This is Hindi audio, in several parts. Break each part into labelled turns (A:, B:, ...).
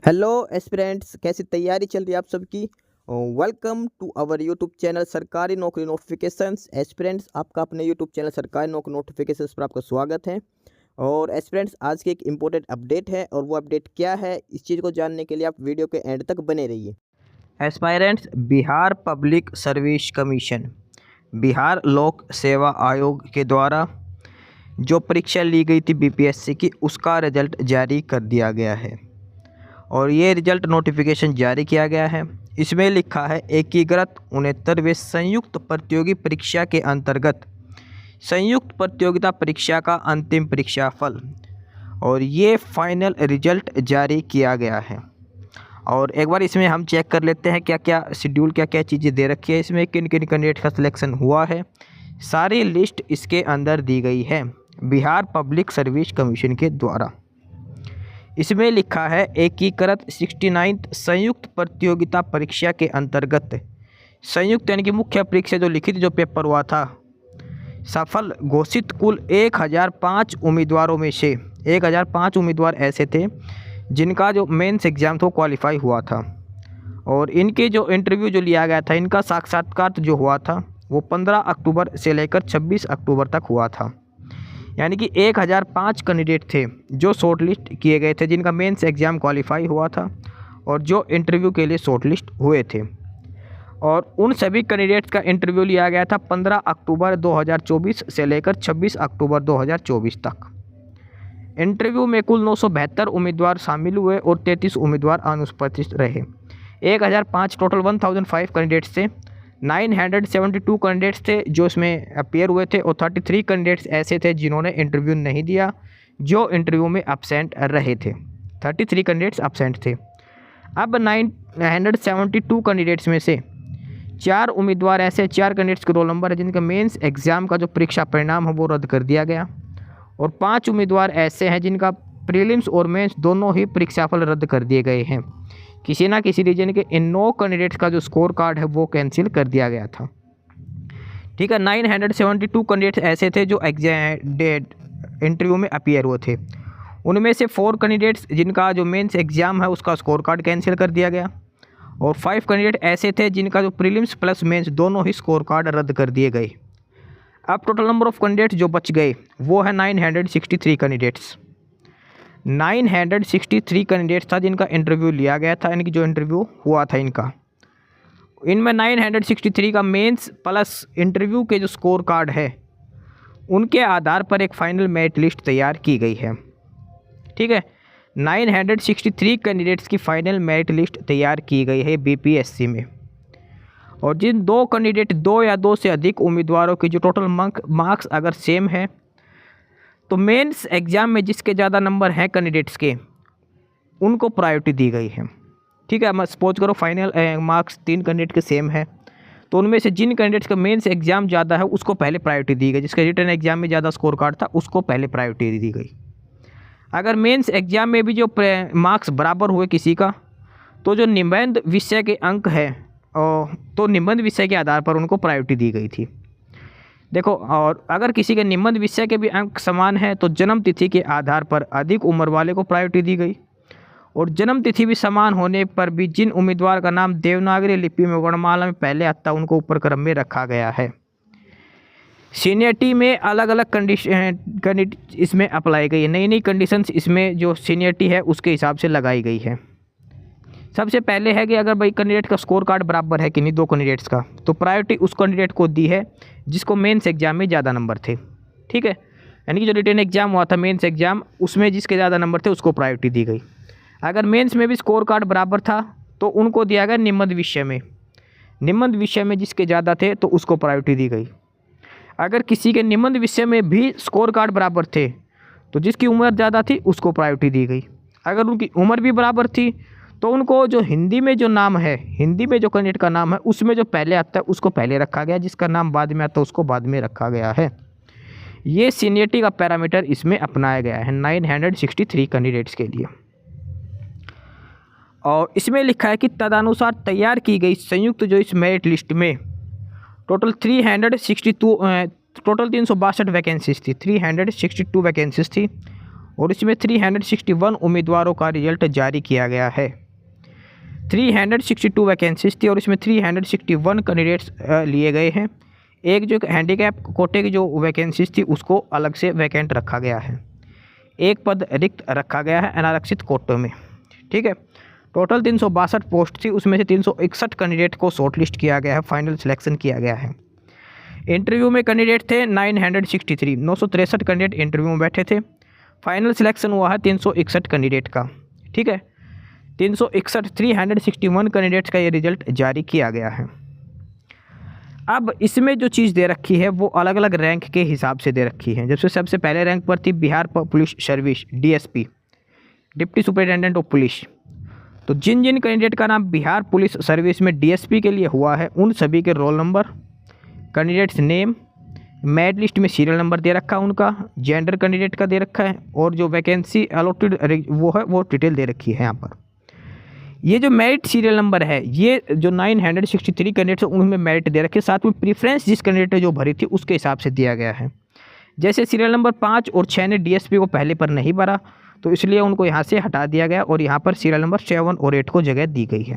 A: हेलो एस्पिरेंट्स, कैसी तैयारी चल रही है आप सबकी। Welcome to our YouTube channel सरकारी नौकरी नोटिफिकेशंस। एस्पिरेंट्स, आपका अपने यूट्यूब चैनल सरकारी नौकरी नोटिफिकेशंस पर आपका स्वागत है। और एस्पिरेंट्स, आज की एक इम्पोर्टेंट अपडेट है और वो अपडेट क्या है, इस चीज़ को जानने के लिए आप वीडियो के एंड तक बने रहिए। Aspirants, Bihar public service commission, Bihar लोक सेवा आयोग के द्वारा जो परीक्षा ली गई थी बीपीएससी की, उसका रिजल्ट जारी कर दिया गया है और ये रिजल्ट नोटिफिकेशन जारी किया गया है। इसमें लिखा है एकीकृत 69वें संयुक्त प्रतियोगी परीक्षा के अंतर्गत संयुक्त प्रतियोगिता परीक्षा का अंतिम परीक्षा फल और ये फाइनल रिजल्ट जारी किया गया है। और एक बार इसमें हम चेक कर लेते हैं क्या क्या शेड्यूल, क्या क्या चीज़ें दे रखी है, इसमें किन किन कैंडिडेट का सिलेक्शन हुआ है। सारी लिस्ट इसके अंदर दी गई है बिहार पब्लिक सर्विस कमीशन के द्वारा। इसमें लिखा है एकीकृत 69 संयुक्त प्रतियोगिता परीक्षा के अंतर्गत संयुक्त यानी कि मुख्य परीक्षा जो लिखित जो पेपर हुआ था, सफल घोषित कुल 1005 उम्मीदवारों में से 1005 उम्मीदवार ऐसे थे जिनका जो मेंस एग्ज़ाम था क्वालिफाई हुआ था और इनके जो इंटरव्यू जो लिया गया था, इनका साक्षात्कार जो हुआ था वो 15 अक्टूबर से लेकर 26 अक्टूबर तक हुआ था। यानी कि 1005 कैंडिडेट थे जो शॉर्टलिस्ट किए गए थे, जिनका मेंस एग्ज़ाम क्वालिफाई हुआ था और जो इंटरव्यू के लिए शॉर्टलिस्ट हुए थे। और उन सभी कैंडिडेट्स का इंटरव्यू लिया गया था 15 अक्टूबर 2024 से लेकर 26 अक्टूबर 2024 तक। इंटरव्यू में कुल 972 उम्मीदवार शामिल हुए और 33 उम्मीदवार अनुपस्थित रहे। 1005 टोटल 1005 कैंडिडेट्स थे। 972 कैंडिडेट्स थे जो इसमें अपेयर हुए थे और 33 कैंडिडेट्स ऐसे थे जिन्होंने इंटरव्यू नहीं दिया, जो इंटरव्यू में अब्सेंट रहे थे। 33 कैंडिडेट्स अब्सेंट थे। अब 972 कैंडिडेट्स में से 4 उम्मीदवार ऐसे, 4 कैंडिडेट्स के रोल नंबर है जिनका मेंस एग्ज़ाम का जो परीक्षा परिणाम है वो रद्द कर दिया गया और 5 उम्मीदवार ऐसे हैं जिनका प्रीलिम्स और मेंस दोनों ही परीक्षाफल रद्द कर दिए गए हैं। किसी ना किसी रीजन के इन 9 कैंडिडेट्स का जो स्कोर कार्ड है वो कैंसिल कर दिया गया था। ठीक है, 972 कैंडिडेट्स ऐसे थे जो इंटरव्यू में अपीयर हुए थे। उनमें से 4 कैंडिडेट्स जिनका जो मेंस एग्ज़ाम है उसका स्कोर कार्ड कैंसिल कर दिया गया और 5 कैंडिडेट ऐसे थे जिनका जो प्रीलिम्स प्लस मेंस दोनों ही स्कोर कार्ड रद्द कर दिए गए। अब टोटल नंबर ऑफ कैंडिडेट्स जो बच गए वो है 963 कैंडिडेट्स। 963 कैंडिडेट्स था जिनका इंटरव्यू लिया गया था, यानी कि जो इंटरव्यू हुआ था इनका, इनमें 963 का मेंस प्लस इंटरव्यू के जो स्कोर कार्ड है उनके आधार पर एक फाइनल मेरिट लिस्ट तैयार की गई है। ठीक है, 963 कैंडिडेट्स की फाइनल मेरिट लिस्ट तैयार की गई है बीपीएससी में। और जिन 2 कैंडिडेट 2 या 2 से अधिक उम्मीदवारों की जो टोटल मार्क्स अगर सेम है तो मेंस एग्ज़ाम में जिसके ज़्यादा नंबर हैं कैंडिडेट्स के उनको प्रायोरिटी दी गई है। ठीक है, मैं सपोज करो फाइनल मार्क्स 3 कैंडिडेट के सेम है तो उनमें से जिन कैंडिडेट्स का मेंस एग्ज़ाम ज़्यादा है उसको पहले प्रायोरिटी दी गई, जिसका रिटर्न एग्ज़ाम में ज़्यादा स्कोर कार्ड था उसको पहले प्रायोरिटी दी गई। अगर मेंस एग्ज़ाम में भी जो मार्क्स बराबर हुए किसी का तो जो निबंध विषय के अंक है तो निबंध विषय के आधार पर उनको प्रायोरिटी दी गई थी। देखो, और अगर किसी के निबंध विषय के भी अंक समान है तो जन्म तिथि के आधार पर अधिक उम्र वाले को प्रायोरिटी दी गई और जन्म तिथि भी समान होने पर भी जिन उम्मीदवार का नाम देवनागरी लिपि में वर्णमाला में पहले आता उनको ऊपर क्रम में रखा गया है। सीनियरिटी में अलग अलग कंडीशन इसमें अप्लाई गई है, नई नई कंडीशंस इसमें जो सीनियरिटी है उसके हिसाब से लगाई गई है। सबसे पहले है कि अगर भाई कैंडिडेट का स्कोर कार्ड बराबर है कि नहीं 2 कैंडिडेट्स का, तो प्रायोरिटी उस कैंडिडेट को दी है जिसको मेंस एग्ज़ाम में ज़्यादा नंबर थे। ठीक है, यानी कि जो रिटन एग्ज़ाम हुआ था मेंस एग्ज़ाम उसमें जिसके ज़्यादा नंबर थे उसको प्रायोरिटी दी गई। अगर मेंस में भी स्कोर कार्ड बराबर था तो उनको दिया गया निबंध विषय में, निबंध विषय में जिसके ज़्यादा थे तो उसको प्रायोरिटी दी गई। अगर किसी के निबंध विषय में भी स्कोर कार्ड बराबर थे तो जिसकी उम्र ज़्यादा थी उसको प्रायोरिटी दी गई। अगर उनकी उम्र भी बराबर थी तो उनको जो हिंदी में जो नाम है, हिंदी में जो कैंडिडेट का नाम है उसमें जो पहले आता है उसको पहले रखा गया, जिसका नाम बाद में आता है उसको बाद में रखा गया है। ये सीनियरिटी का पैरामीटर इसमें अपनाया गया है 963 कैंडिडेट्स के लिए। और इसमें लिखा है कि तदनुसार तैयार की गई संयुक्त जो इस मेरिट लिस्ट में टोटल 362 वैकेंसीज थी, 362 वैकेंसीज थी और इसमें 361 उम्मीदवारों का रिजल्ट जारी किया गया है। 362 वैकेंसीज थी और इसमें 361 कैंडिडेट्स लिए गए हैं। एक जो हैंडीकैप कोटे की जो वैकेंसीज थी उसको अलग से वैकेंट रखा गया है। एक पद रिक्त रखा गया है अनारक्षित कोटों में। ठीक है, टोटल 362 पोस्ट थी, उसमें से 361 कैंडिडेट को शॉर्टलिस्ट किया गया है, फाइनल सिलेक्शन किया गया है। इंटरव्यू में कैंडिडेट थे 963 कैंडिडेट इंटरव्यू में बैठे थे। फाइनल सिलेक्शन हुआ है 361 कैंडिडेट का। ठीक है, 361 कैंडिडेट्स का ये रिजल्ट जारी किया गया है। अब इसमें जो चीज़ दे रखी है वो अलग अलग रैंक के हिसाब से दे रखी है। जैसे सबसे पहले रैंक पर थी Bihar police service DSP, deputy superintendent of police. तो जिन जिन कैंडिडेट का नाम बिहार पुलिस सर्विस में DSP के लिए हुआ है उन सभी के roll number, candidates name, merit list में सीरियल नंबर दे रखा है उनका, जेंडर कैंडिडेट का दे रखा है और जो वैकेंसी अलॉटेड वो है वो डिटेल दे रखी है यहाँ पर। ये जो मेरिट सीरियल नंबर है, ये जो 963 कैंडिडेट्स हैं उनमें मेरिट दे रखे, साथ में प्रीफ्रेंस जिस कैंडिडेट ने जो भरी थी उसके हिसाब से दिया गया है। जैसे सीरियल नंबर 5 और 6 ने DSP को पहले पर नहीं भरा तो इसलिए उनको यहाँ से हटा दिया गया और यहाँ पर सीरियल नंबर 7 और 8 को जगह दी गई है।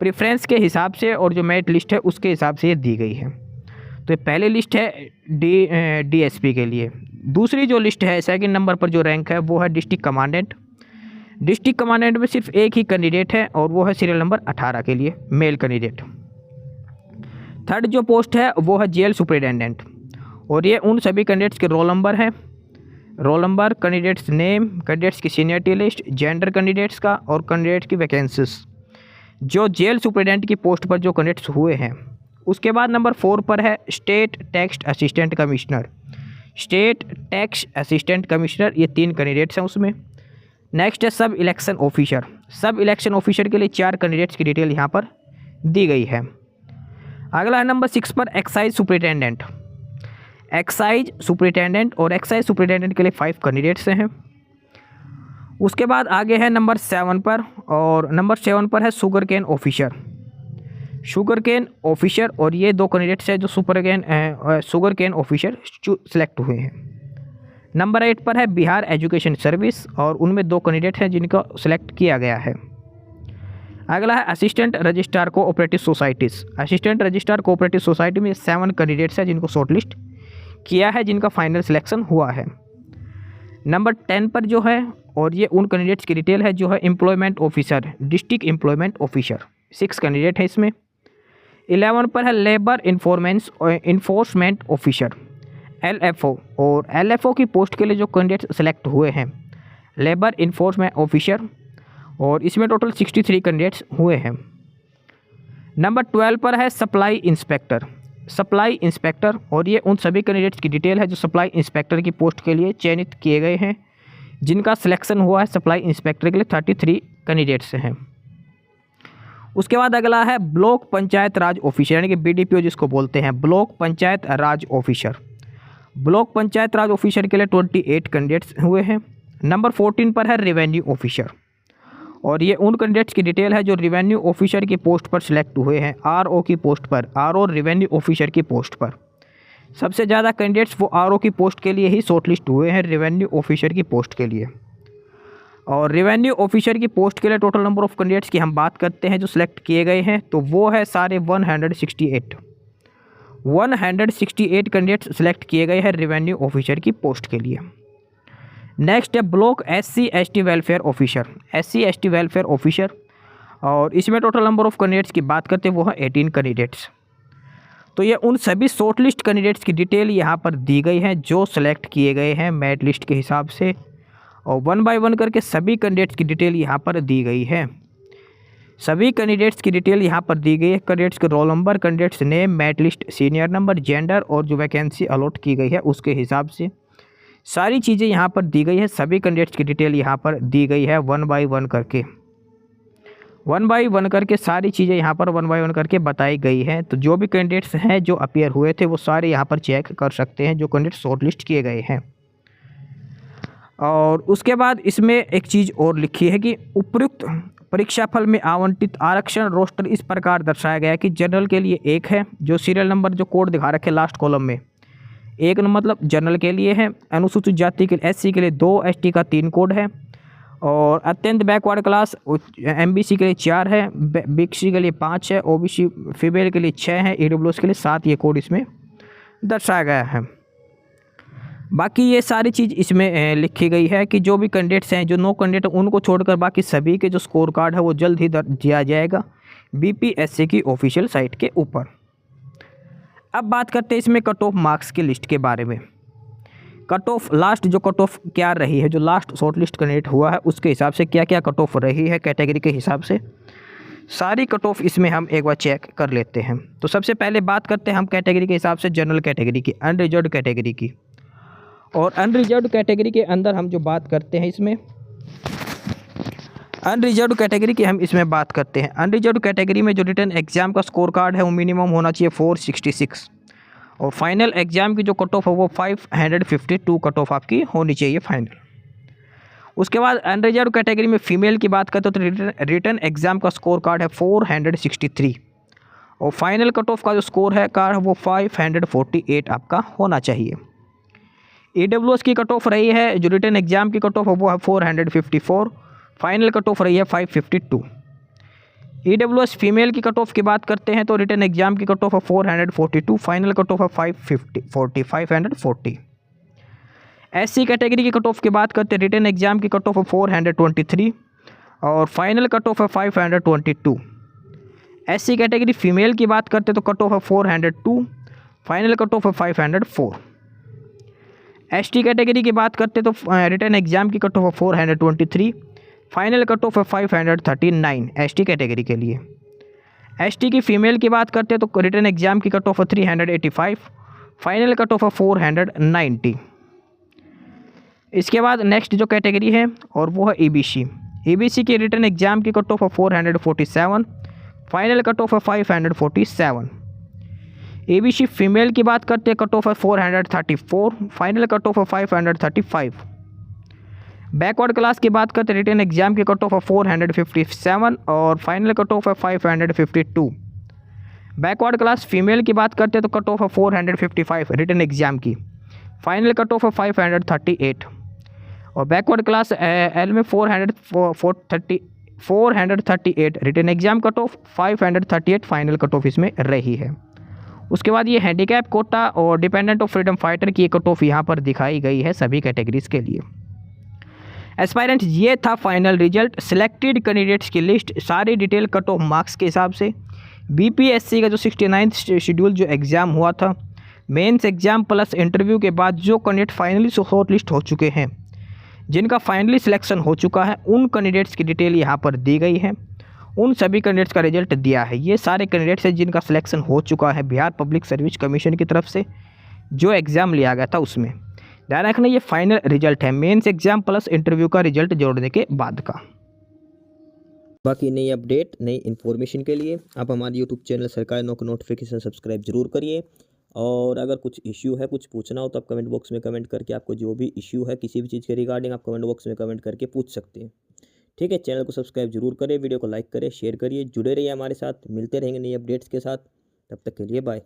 A: प्रीफ्रेंस के हिसाब से और जो मेरिट लिस्ट है उसके हिसाब से ये दी गई है। तो ये पहली लिस्ट है DSP के लिए। दूसरी जो लिस्ट है सेकंड नंबर पर जो रैंक है वो है डिस्ट्रिक्ट कमांडेंट। डिस्ट्रिक्ट कमांडेंट में सिर्फ एक ही कैंडिडेट है और वो है सीरियल नंबर 18 के लिए मेल कैंडिडेट। थर्ड जो पोस्ट है वो है जेल सुपरिटेंडेंट और ये उन सभी कैंडिडेट्स के रोल नंबर हैं, roll number, candidates name, candidates की सीनियरिटी लिस्ट, जेंडर कैंडिडेट्स का और कैंडिडेट्स की वैकेंसीज जो जेल सुपरिटेंडेंट की पोस्ट पर जो कैंडिडेट्स हुए हैं। उसके बाद नंबर 4 पर है state tax assistant commissioner. State tax assistant commissioner ये 3 कैंडिडेट्स हैं उसमें। नेक्स्ट है सब इलेक्शन ऑफिसर। सब इलेक्शन ऑफिसर के लिए 4 कैंडिडेट्स की डिटेल यहाँ पर दी गई है। अगला है नंबर 6 पर एक्साइज सुपरिटेंडेंट। एक्साइज सुपरिटेंडेंट और एक्साइज सुपरिटेंडेंट के लिए 5 कैंडिडेट्स हैं। उसके बाद आगे है नंबर 7 पर और नंबर 7 पर है sugar cane officer. Sugar cane officer और ये 2 कैंडिडेट्स हैं जो शुगर केन ऑफिसर सेलेक्ट हुए हैं। नंबर 8 पर है बिहार एजुकेशन सर्विस और उनमें 2 कैंडिडेट हैं जिनका सिलेक्ट किया गया है। अगला है assistant registrar cooperative societies. Assistant registrar cooperative society में 7 कैंडिडेट्स हैं जिनको शॉर्टलिस्ट किया है, जिनका फाइनल सिलेक्शन हुआ है। नंबर 10 पर जो है और ये उन कैंडिडेट्स की डिटेल है जो है employment officer, district employment officer. 6 candidate है इसमें। 11 पर है लेबर इन्फोर्समेंट ऑफिसर LFO और LFO की पोस्ट के लिए जो कैंडिडेट सेलेक्ट हुए हैं लेबर इन्फोर्समेंट ऑफिसर और इसमें टोटल 63 कैंडिडेट्स हुए हैं। नंबर 12 पर है सप्लाई इंस्पेक्टर। सप्लाई इंस्पेक्टर और ये उन सभी कैंडिडेट्स की डिटेल है जो सप्लाई इंस्पेक्टर की पोस्ट के लिए चयनित किए गए हैं, जिनका सिलेक्शन हुआ है सप्लाई इंस्पेक्टर के लिए 33 कैंडिडेट्स हैं। उसके बाद अगला है ब्लॉक पंचायत राज ऑफिसर यानी कि BDPO जिसको बोलते हैं, ब्लॉक पंचायत राज ऑफिसर। ब्लॉक पंचायत राज ऑफिसर के लिए 28 कैंडिडेट्स हुए हैं। नंबर 14 पर है रेवेन्यू ऑफिसर और ये उन कैंडिडेट्स की डिटेल है जो रेवेन्यू ऑफिसर की पोस्ट पर सिलेक्ट हुए हैं, RO की पोस्ट पर, RO रेवेन्यू ऑफिसर की पोस्ट पर। सबसे ज़्यादा कैंडिडेट्स वो RO की पोस्ट के लिए ही शॉर्टलिस्ट हुए हैं, रेवेन्यू ऑफिसर की पोस्ट के लिए। और रेवेन्यू ऑफिसर की पोस्ट के लिए टोटल नंबर ऑफ कैंडिडेट्स की हम बात करते हैं जो सिलेक्ट किए गए हैं तो वो है सारे 168 कैंडिडेट्स सिलेक्ट किए गए हैं रेवेन्यू ऑफिसर की पोस्ट के लिए। नेक्स्ट है block SC/ST welfare officer. SC/ST welfare officer और इसमें टोटल नंबर ऑफ कैंडिडेट्स की बात करते हैं वो है 18 कैंडिडेट्स। तो ये उन सभी शॉर्टलिस्ट कैंडिडेट्स की डिटेल यहाँ पर दी गई है जो सिलेक्ट किए गए हैं मेरिट लिस्ट के हिसाब से और 1 बाय 1 करके सभी कैंडिडेट्स की डिटेल यहाँ पर दी गई है। सभी कैंडिडेट्स की डिटेल यहाँ पर दी गई है, कैंडिडेट्स के roll number, candidates name, merit list, senior number, gender और जो वैकेंसी अलॉट की गई है उसके हिसाब से सारी चीज़ें यहाँ पर दी गई है। सभी कैंडिडेट्स की डिटेल यहाँ पर दी गई है 1 बाय 1 करके, 1 बाय 1 करके सारी चीज़ें यहाँ पर 1 बाय 1 करके बताई गई हैं। तो जो भी कैंडिडेट्स हैं जो अपीयर हुए थे वो सारे यहाँ पर चेक कर सकते हैं जो कैंडिडेट शॉर्टलिस्ट किए गए हैं। और उसके बाद इसमें एक चीज़ और लिखी है कि उपयुक्त परीक्षाफल में आवंटित आरक्षण रोस्टर इस प्रकार दर्शाया गया है कि जनरल के लिए 1 है जो सीरियल नंबर जो कोड दिखा रखे लास्ट कॉलम में एक मतलब जनरल के लिए है, अनुसूचित जाति के लिए SC के लिए 2, ST का 3 कोड है, और अत्यंत बैकवर्ड क्लास MBC के लिए 4 है, BC के लिए 5 है, OBC फीमेल के लिए 6 है, EWS के लिए 7 ये कोड इसमें दर्शाया गया है। बाकी ये सारी चीज़ इसमें लिखी गई है कि जो भी कैंडिडेट्स हैं, जो 9 कैंडिडेट उनको छोड़कर बाकी सभी के जो स्कोर कार्ड है वो जल्द ही दिया जाएगा BPSC की ऑफिशियल साइट के ऊपर। अब बात करते हैं इसमें कट ऑफ मार्क्स की लिस्ट के बारे में। कट ऑफ लास्ट जो कट ऑफ क्या रही है, जो लास्ट शॉर्ट लिस्ट कैंडिडेट हुआ है उसके हिसाब से क्या क्या कट ऑफ रही है कैटेगरी के हिसाब से, सारी कट ऑफ इसमें हम एक बार चेक कर लेते हैं। तो सबसे पहले बात करते हैं हम कैटेगरी के हिसाब से जनरल कैटेगरी की, अनरिजर्व्ड कैटेगरी की। और अनरिजर्व्ड कैटेगरी के अंदर हम जो बात करते हैं इसमें, अनरिजर्व्ड कैटेगरी की हम इसमें बात करते हैं। अनरिजर्व्ड कैटेगरी में जो रिटन एग्जाम का स्कोर कार्ड है वो मिनिमम होना चाहिए 466, और फाइनल एग्जाम की जो कट ऑफ है वो 552 कट ऑफ आपकी होनी चाहिए फाइनल। उसके बाद अनरिजर्व कैटेगरी में फीमेल की बात करते हो तो रिटन एग्जाम का स्कोर कार्ड है 463, और फाइनल कट ऑफ का जो स्कोर है कार्ड वो 548 आपका होना चाहिए। EWS की कट ऑफ रही है, जो रिटन एग्जाम की कट ऑफ है वो है 454, फाइनल कट ऑफ रही है 552। EWS फीमेल की कट ऑफ की बात करते हैं तो रिटन एग्जाम की कट ऑफ है 442, फाइनल कट ऑफ है 540। SC कैटेगरी की कट ऑफ की बात करते हैं, रिटन एग्जाम की कट ऑफ है 423, और फाइनल कट ऑफ है 522। SC कैटेगरी फीमेल की बात करते हैं तो कट ऑफ है 402, फाइनल कट ऑफ है 504। ST कैटेगरी की बात करते हैं तो रिटन एग्जाम की कट ऑफ है 423, फाइनल कट ऑफ है 539 ST कैटेगरी के लिए। ST की फीमेल की बात करते हैं तो रिटन एग्जाम की कट ऑफ है 385, फाइनल कट ऑफ है 490। इसके बाद नेक्स्ट जो कैटेगरी है और वो है EBC की रिटन एग्जाम की कट ऑफ है 447, फाइनल कट ऑफ है 547। EBC फीमेल की बात करते हैं कट ऑफ है 434, फाइनल कट ऑफ है 535। बैकवर्ड क्लास की बात करते हैं रिटन एग्जाम की कट ऑफ है 457, और फाइनल कट ऑफ है 552। बैकवर्ड क्लास फीमेल की बात करते हैं तो कट ऑफ है 455 रिटन एग्जाम की, फाइनल कट ऑफ है 538। और बैकवर्ड क्लास L में 438 written exam cut off, 538 final cut off इसमें रही है। उसके बाद ये हैंडीकैप कोटा और डिपेंडेंट ऑफ फ्रीडम फाइटर की कट ऑफ यहाँ पर दिखाई गई है सभी कैटेगरीज के लिए। एस्पायरेंट्स, ये था फाइनल रिजल्ट, सिलेक्टेड कैंडिडेट्स की लिस्ट, सारी डिटेल कट ऑफ मार्क्स के हिसाब से। BPSC का जो 69th शेड्यूल जो एग्ज़ाम हुआ था, मेंस एग्ज़ाम प्लस इंटरव्यू के बाद जो कैंडिडेट फाइनली शॉर्ट लिस्ट हो चुके हैं, जिनका फाइनली सिलेक्शन हो चुका है, उन कैंडिडेट्स की डिटेल यहाँ पर दी गई है। उन सभी कैंडिडेट्स का रिजल्ट दिया है। ये सारे कैंडिडेट्स हैं जिनका सिलेक्शन हो चुका है बिहार पब्लिक सर्विस कमीशन की तरफ से जो एग्ज़ाम लिया गया था उसमें। ध्यान रखना ये फाइनल रिजल्ट है, मेंस एग्जाम प्लस इंटरव्यू का रिजल्ट जोड़ने के बाद का।
B: बाकी नई अपडेट नई इन्फॉर्मेशन के लिए आप हमारे यूट्यूब चैनल सरकारी नौकरी नोटिफिकेशन सब्सक्राइब जरूर करिए। और अगर कुछ इश्यू है, कुछ पूछना हो तो आप कमेंट बॉक्स में कमेंट करके आपको जो भी इश्यू है किसी भी चीज़ के रिगार्डिंग आप कमेंट बॉक्स में कमेंट करके पूछ सकते हैं। ठीक है, चैनल को सब्सक्राइब जरूर करें, वीडियो को लाइक करें, शेयर करिए, जुड़े रहिए हमारे साथ, मिलते रहेंगे नई अपडेट्स के साथ। तब तक के लिए बाय।